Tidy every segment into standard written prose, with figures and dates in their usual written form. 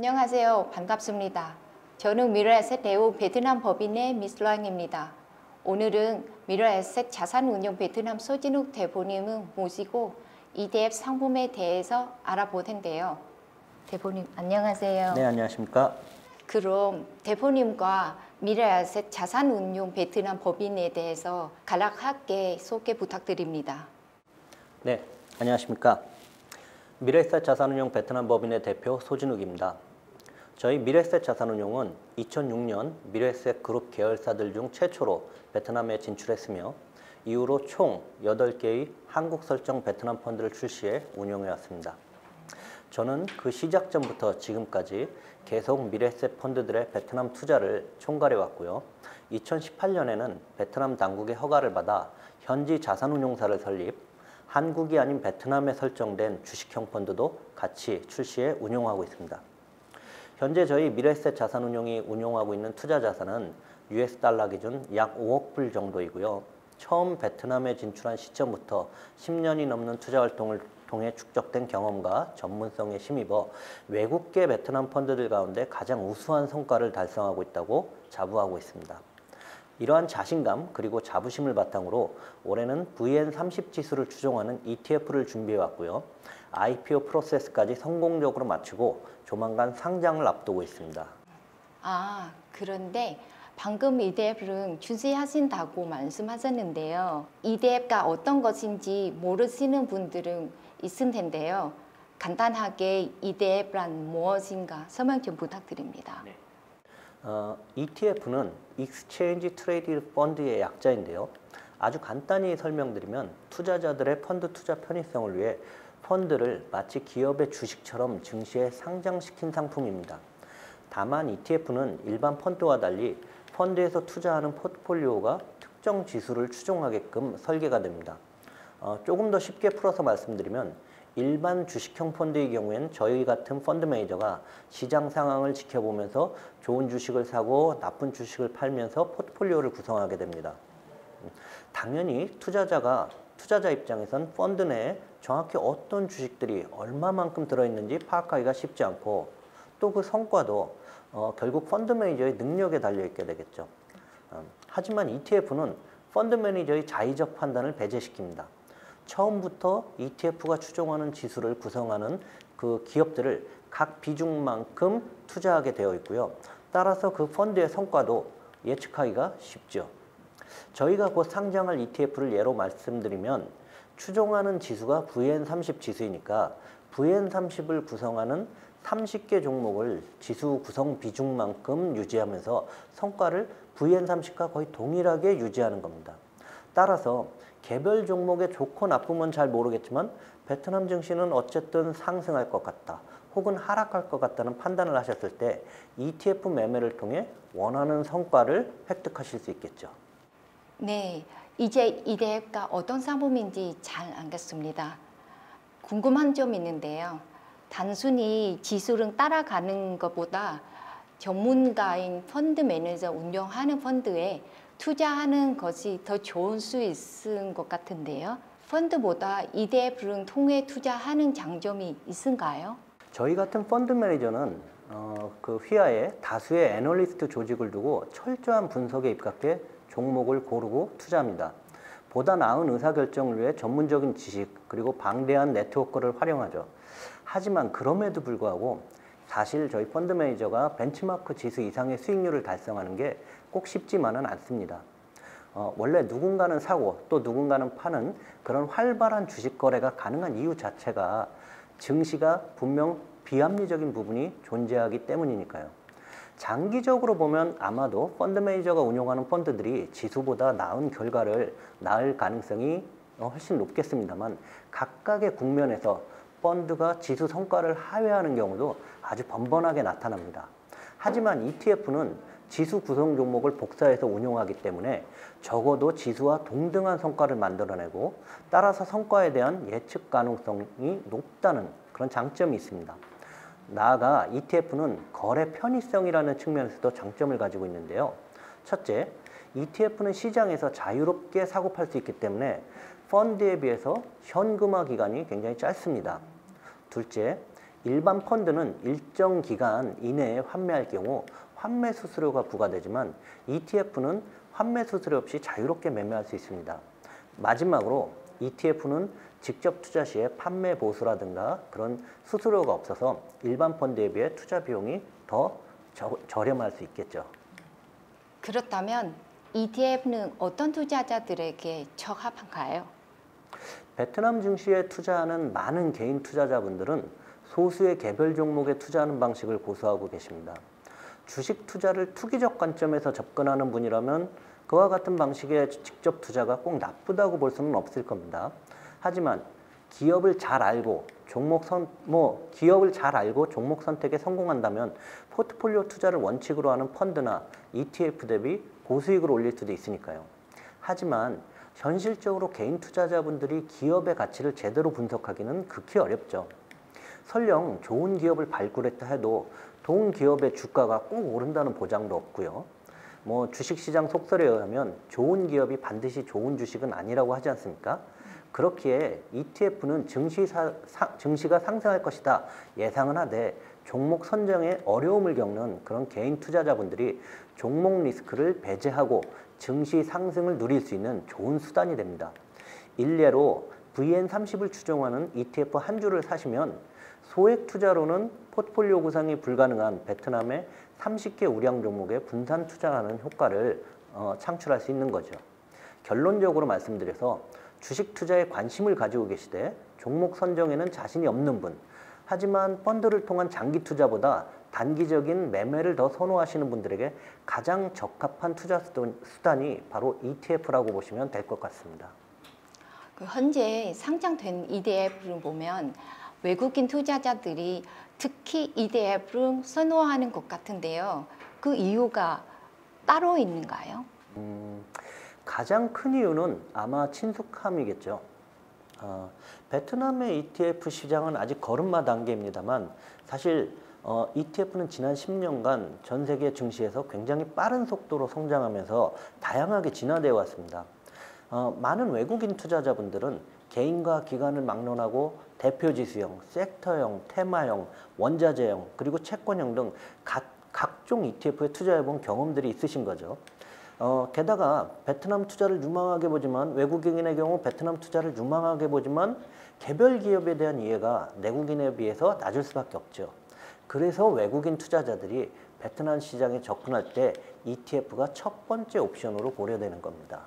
안녕하세요. 반갑습니다. 저는 미래에셋 대우 베트남 법인의 미스랑입니다. 오늘은 미래에셋 자산운용 베트남 소진욱 대표님을 모시고 ETF 상품에 대해서 알아볼 텐데요. 대표님 안녕하세요. 네, 안녕하십니까. 그럼 대표님과 미래에셋 자산운용 베트남 법인에 대해서 간략하게 소개 부탁드립니다. 네, 안녕하십니까. 미래에셋 자산운용 베트남 법인의 대표 소진욱입니다. 저희 미래에셋 자산운용은 2006년 미래에셋 그룹 계열사들 중 최초로 베트남에 진출했으며 이후로 총 8개의 한국 설정 베트남 펀드를 출시해 운용해 왔습니다. 저는 그 시작전부터 지금까지 계속 미래에셋 펀드들의 베트남 투자를 총괄해 왔고요. 2018년에는 베트남 당국의 허가를 받아 현지 자산운용사를 설립, 한국이 아닌 베트남에 설정된 주식형 펀드도 같이 출시해 운용하고 있습니다. 현재 저희 미래에셋 자산운용이 운용하고 있는 투자 자산은 US 달러 기준 약 5억 불 정도이고요. 처음 베트남에 진출한 시점부터 10년이 넘는 투자 활동을 통해 축적된 경험과 전문성에 힘입어 외국계 베트남 펀드들 가운데 가장 우수한 성과를 달성하고 있다고 자부하고 있습니다. 이러한 자신감 그리고 자부심을 바탕으로 올해는 VN30 지수를 추종하는 ETF를 준비해 왔고요. IPO 프로세스까지 성공적으로 마치고 조만간 상장을 앞두고 있습니다. 그런데 방금 ETF를 출시하신다고 말씀하셨는데요. ETF가 어떤 것인지 모르시는 분들은 있을 텐데요. 간단하게 ETF란 무엇인가 설명 좀 부탁드립니다. 네. ETF는 Exchange Traded Fund의 약자인데요. 아주 간단히 설명드리면 투자자들의 펀드 투자 편의성을 위해 펀드를 마치 기업의 주식처럼 증시에 상장시킨 상품입니다. 다만 ETF는 일반 펀드와 달리 펀드에서 투자하는 포트폴리오가 특정 지수를 추종하게끔 설계가 됩니다. 조금 더 쉽게 풀어서 말씀드리면 일반 주식형 펀드의 경우에는 저희 같은 펀드 매니저가 시장 상황을 지켜보면서 좋은 주식을 사고 나쁜 주식을 팔면서 포트폴리오를 구성하게 됩니다. 당연히 투자자 입장에선 펀드 내에 정확히 어떤 주식들이 얼마만큼 들어있는지 파악하기가 쉽지 않고 또 그 성과도 결국 펀드 매니저의 능력에 달려있게 되겠죠. 하지만 ETF는 펀드 매니저의 자의적 판단을 배제시킵니다. 처음부터 ETF가 추종하는 지수를 구성하는 그 기업들을 각 비중만큼 투자하게 되어 있고요. 따라서 그 펀드의 성과도 예측하기가 쉽죠. 저희가 곧 상장할 ETF를 예로 말씀드리면 추종하는 지수가 VN30 지수이니까 VN30을 구성하는 30개 종목을 지수 구성 비중만큼 유지하면서 성과를 VN30과 거의 동일하게 유지하는 겁니다. 따라서 개별 종목의 좋고 나쁨은 잘 모르겠지만 베트남 증시는 어쨌든 상승할 것 같다 혹은 하락할 것 같다는 판단을 하셨을 때 ETF 매매를 통해 원하는 성과를 획득하실 수 있겠죠. 네, 이제 ETF가 어떤 상품인지 잘 알겠습니다. 궁금한 점이 있는데요. 단순히 지수를 따라가는 것보다 전문가인 펀드 매니저 운영하는 펀드에 투자하는 것이 더 좋을 수 있을 것 같은데요. 펀드보다 ETF를 통해 투자하는 장점이 있은가요? 저희 같은 펀드 매니저는 그 휘하에 다수의 애널리스트 조직을 두고 철저한 분석에 입각해 종목을 고르고 투자합니다. 보다 나은 의사결정을 위해 전문적인 지식 그리고 방대한 네트워크를 활용하죠. 하지만 그럼에도 불구하고 사실 저희 펀드 매니저가 벤치마크 지수 이상의 수익률을 달성하는 게 꼭 쉽지만은 않습니다. 원래 누군가는 사고 또 누군가는 파는 그런 활발한 주식 거래가 가능한 이유 자체가 증시가 분명 비합리적인 부분이 존재하기 때문이니까요. 장기적으로 보면 아마도 펀드 매니저가 운용하는 펀드들이 지수보다 나은 결과를 낳을 가능성이 훨씬 높겠습니다만 각각의 국면에서 펀드가 지수 성과를 하회하는 경우도 아주 번번하게 나타납니다. 하지만 ETF는 지수 구성 종목을 복사해서 운용하기 때문에 적어도 지수와 동등한 성과를 만들어내고 따라서 성과에 대한 예측 가능성이 높다는 그런 장점이 있습니다. 나아가 ETF는 거래 편의성이라는 측면에서도 장점을 가지고 있는데요. 첫째, ETF는 시장에서 자유롭게 사고 팔 수 있기 때문에 펀드에 비해서 현금화 기간이 굉장히 짧습니다. 둘째, 일반 펀드는 일정 기간 이내에 환매할 경우 환매 수수료가 부과되지만 ETF는 환매 수수료 없이 자유롭게 매매할 수 있습니다. 마지막으로 ETF는 직접 투자 시에 판매 보수라든가 그런 수수료가 없어서 일반 펀드에 비해 투자 비용이 더 저렴할 수 있겠죠. 그렇다면 ETF는 어떤 투자자들에게 적합한가요? 베트남 증시에 투자하는 많은 개인 투자자분들은 소수의 개별 종목에 투자하는 방식을 고수하고 계십니다. 주식 투자를 투기적 관점에서 접근하는 분이라면 그와 같은 방식의 직접 투자가 꼭 나쁘다고 볼 수는 없을 겁니다. 하지만 기업을 잘 알고 종목 선택에 성공한다면 포트폴리오 투자를 원칙으로 하는 펀드나 ETF 대비 고수익을 올릴 수도 있으니까요. 하지만 현실적으로 개인 투자자분들이 기업의 가치를 제대로 분석하기는 극히 어렵죠. 설령 좋은 기업을 발굴했다 해도 좋은 기업의 주가가 꼭 오른다는 보장도 없고요. 주식시장 속설에 의하면 좋은 기업이 반드시 좋은 주식은 아니라고 하지 않습니까? 그렇기에 ETF는 증시가 상승할 것이다 예상은 하되 종목 선정에 어려움을 겪는 그런 개인 투자자분들이 종목 리스크를 배제하고 증시 상승을 누릴 수 있는 좋은 수단이 됩니다. 일례로 VN30을 추종하는 ETF 한 주를 사시면 소액 투자로는 포트폴리오 구성이 불가능한 베트남의 30개 우량 종목에 분산 투자하는 효과를 창출할 수 있는 거죠. 결론적으로 말씀드려서 주식 투자에 관심을 가지고 계시되 종목 선정에는 자신이 없는 분, 하지만 펀드를 통한 장기 투자보다 단기적인 매매를 더 선호하시는 분들에게 가장 적합한 투자 수단이 바로 ETF라고 보시면 될 것 같습니다. 현재 상장된 ETF를 보면 외국인 투자자들이 특히 ETF를 선호하는 것 같은데요. 그 이유가 따로 있는가요? 가장 큰 이유는 아마 친숙함이겠죠. 베트남의 ETF 시장은 아직 걸음마 단계입니다만 사실 ETF는 지난 10년간 전 세계 증시에서 굉장히 빠른 속도로 성장하면서 다양하게 진화되어 왔습니다. 많은 외국인 투자자분들은 개인과 기관을 막론하고 대표지수형, 섹터형, 테마형, 원자재형, 그리고 채권형 등 각종 ETF에 투자해본 경험들이 있으신 거죠. 게다가 베트남 투자를 유망하게 보지만 외국인의 경우 베트남 투자를 유망하게 보지만 개별 기업에 대한 이해가 내국인에 비해서 낮을 수밖에 없죠. 그래서 외국인 투자자들이 베트남 시장에 접근할 때 ETF가 첫 번째 옵션으로 고려되는 겁니다.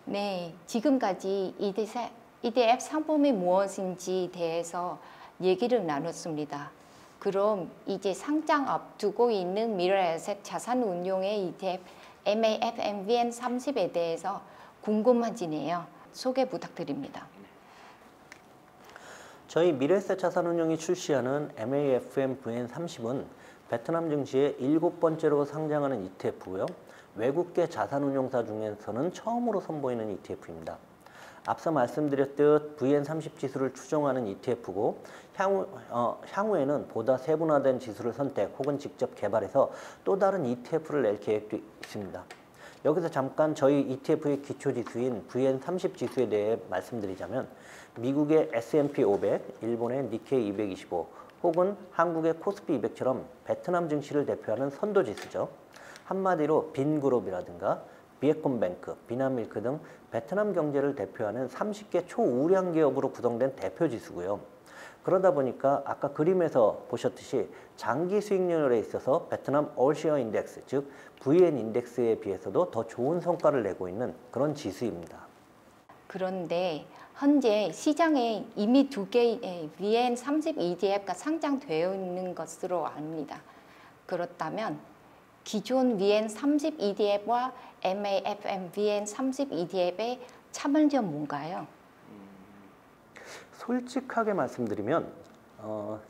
네, 지금까지 ETF 상품이 무엇인지 대해서 얘기를 나눴습니다. 그럼 이제 상장 앞두고 있는 미래에셋 자산운용의 ETF MAFMVN30에 대해서 궁금해지네요. 소개 부탁드립니다. 저희 미래에셋 자산운용이 출시하는 MAFMVN30은 베트남 증시에 7번째로 상장하는 ETF고요. 외국계 자산운용사 중에서는 처음으로 선보이는 ETF입니다. 앞서 말씀드렸듯 VN30 지수를 추종하는 ETF고 향후에는 보다 세분화된 지수를 선택 혹은 직접 개발해서 또 다른 ETF를 낼 계획도 있습니다. 여기서 잠깐 저희 ETF의 기초지수인 VN30 지수에 대해 말씀드리자면 미국의 S&P 500, 일본의 니케이 225 혹은 한국의 코스피 200처럼 베트남 증시를 대표하는 선도지수죠. 한마디로 빈그룹이라든가 비에콤뱅크, 비나밀크 등 베트남 경제를 대표하는 30개 초우량 기업으로 구성된 대표지수고요. 그러다 보니까 아까 그림에서 보셨듯이 장기 수익률에 있어서 베트남 올시어 인덱스, 즉 VN 인덱스에 비해서도 더 좋은 성과를 내고 있는 그런 지수입니다. 그런데 현재 시장에 이미 2개의 VN30 ETF가 상장되어 있는 것으로 압니다. 그렇다면 기존 VN30 ETF와 MAFM VN30 ETF의 차별점은 뭔가요? 솔직하게 말씀드리면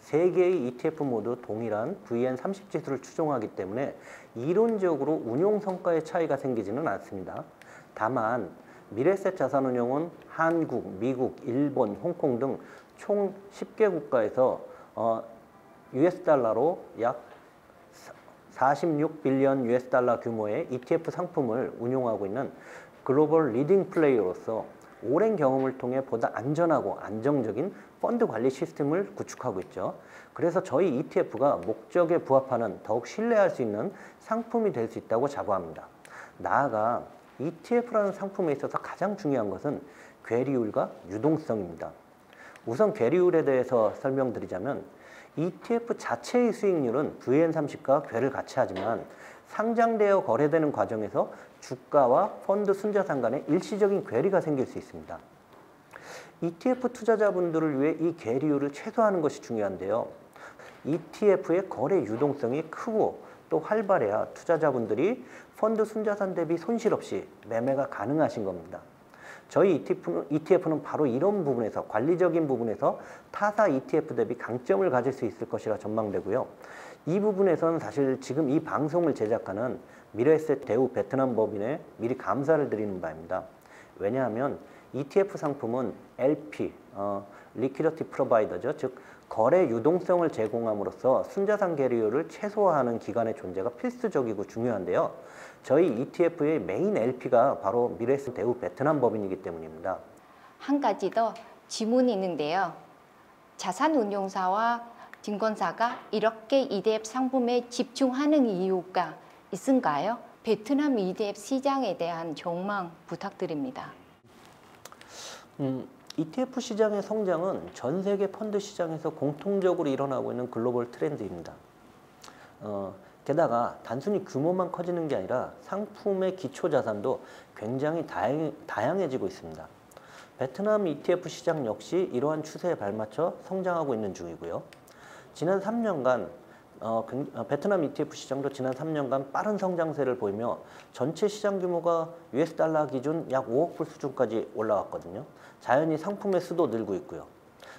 세 개의 ETF 모두 동일한 VN30 지수를 추종하기 때문에 이론적으로 운용 성과의 차이가 생기지는 않습니다. 다만 미래에셋 자산운용은 한국, 미국, 일본, 홍콩 등 총 10개 국가에서 US 달러로 약 46빌리언 US 달러 규모의 ETF 상품을 운용하고 있는 글로벌 리딩 플레이어로서 오랜 경험을 통해 보다 안전하고 안정적인 펀드 관리 시스템을 구축하고 있죠. 그래서 저희 ETF가 목적에 부합하는 더욱 신뢰할 수 있는 상품이 될 수 있다고 자부합니다. 나아가 ETF라는 상품에 있어서 가장 중요한 것은 괴리율과 유동성입니다. 우선 괴리율에 대해서 설명드리자면 ETF 자체의 수익률은 VN30과 괴를 같이 하지만 상장되어 거래되는 과정에서 주가와 펀드 순자산 간에 일시적인 괴리가 생길 수 있습니다. ETF 투자자분들을 위해 이 괴리율을 최소화하는 것이 중요한데요. ETF의 거래 유동성이 크고 또 활발해야 투자자분들이 펀드 순자산 대비 손실 없이 매매가 가능하신 겁니다. 저희 ETF는 바로 이런 부분에서, 관리적인 부분에서 타사 ETF 대비 강점을 가질 수 있을 것이라 전망되고요. 이 부분에서는 사실 지금 이 방송을 제작하는 미래에셋 대우 베트남 법인에 미리 감사를 드리는 바입니다. 왜냐하면 ETF 상품은 LP, Liquidity Provider죠. 즉 거래 유동성을 제공함으로써 순자산 괴리율을 최소화하는 기관의 존재가 필수적이고 중요한데요. 저희 ETF의 메인 LP가 바로 미래에셋 대우 베트남 법인이기 때문입니다. 한 가지 더 질문이 있는데요. 자산운용사와 증권사가 이렇게 ETF 상품에 집중하는 이유가 있은가요? 베트남 ETF 시장에 대한 전망 부탁드립니다. ETF 시장의 성장은 전 세계 펀드 시장에서 공통적으로 일어나고 있는 글로벌 트렌드입니다. 게다가 단순히 규모만 커지는 게 아니라 상품의 기초 자산도 굉장히 다양해지고 있습니다. 베트남 ETF 시장 역시 이러한 추세에 발맞춰 성장하고 있는 중이고요. 지난 3년간 베트남 ETF 시장도 지난 3년간 빠른 성장세를 보이며 전체 시장 규모가 US 달러 기준 약 5억 불 수준까지 올라왔거든요. 자연히 상품의 수도 늘고 있고요.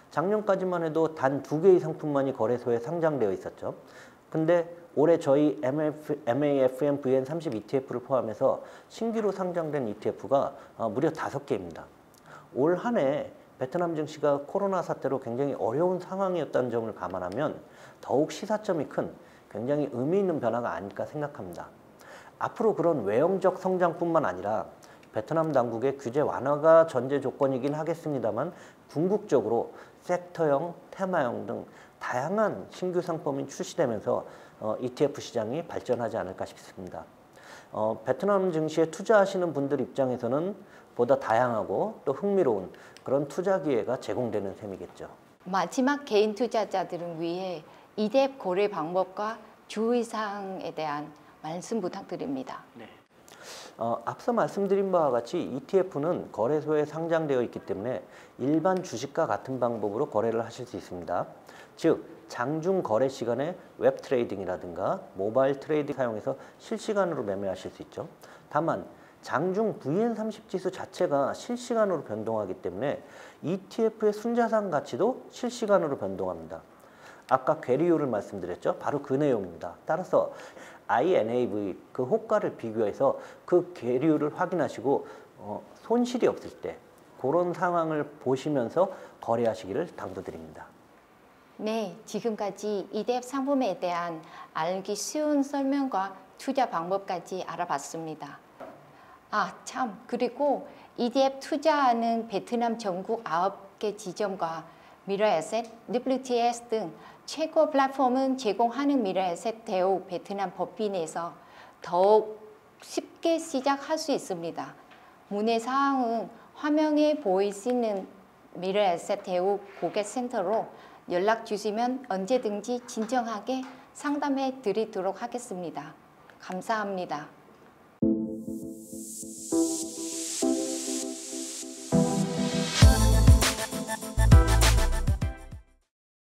작년까지만 해도 단 2개의 상품만이 거래소에 상장되어 있었죠. 근데 올해 저희 MAFM VN30 ETF를 포함해서 신규로 상장된 ETF가 무려 5개입니다. 올 한 해 베트남 증시가 코로나 사태로 굉장히 어려운 상황이었다는 점을 감안하면 더욱 시사점이 큰 굉장히 의미 있는 변화가 아닐까 생각합니다. 앞으로 그런 외형적 성장뿐만 아니라 베트남 당국의 규제 완화가 전제 조건이긴 하겠습니다만 궁극적으로 섹터형, 테마형 등 다양한 신규 상품이 출시되면서 ETF 시장이 발전하지 않을까 싶습니다. 베트남 증시에 투자하시는 분들 입장에서는 보다 다양하고 또 흥미로운 그런 투자 기회가 제공되는 셈이겠죠. 마지막 개인 투자자들을 위해 ETF 거래 방법과 주의사항에 대한 말씀 부탁드립니다. 네. 앞서 말씀드린 바와 같이 ETF는 거래소에 상장되어 있기 때문에 일반 주식과 같은 방법으로 거래를 하실 수 있습니다. 즉 장중 거래 시간에 웹 트레이딩이라든가 모바일 트레이딩 사용해서 실시간으로 매매하실 수 있죠. 다만 장중 VN30 지수 자체가 실시간으로 변동하기 때문에 ETF의 순자산 가치도 실시간으로 변동합니다. 아까 괴리율을 말씀드렸죠. 바로 그 내용입니다. 따라서 INAV 그 호가를 비교해서 그 괴리율을 확인하시고 손실이 없을 때 그런 상황을 보시면서 거래하시기를 당부드립니다. 네, 지금까지 ETF 상품에 대한 알기 쉬운 설명과 투자 방법까지 알아봤습니다. 그리고 ETF 투자하는 베트남 전국 9개 지점과 미래에셋, WTS 등 최고 플랫폼은 제공하는 미래에셋 대우 베트남 법인에서 더욱 쉽게 시작할 수 있습니다. 문의 사항은 화면에 보이시는 미래에셋 대우 고객센터로 연락 주시면 언제든지 진정하게 상담해 드리도록 하겠습니다. 감사합니다.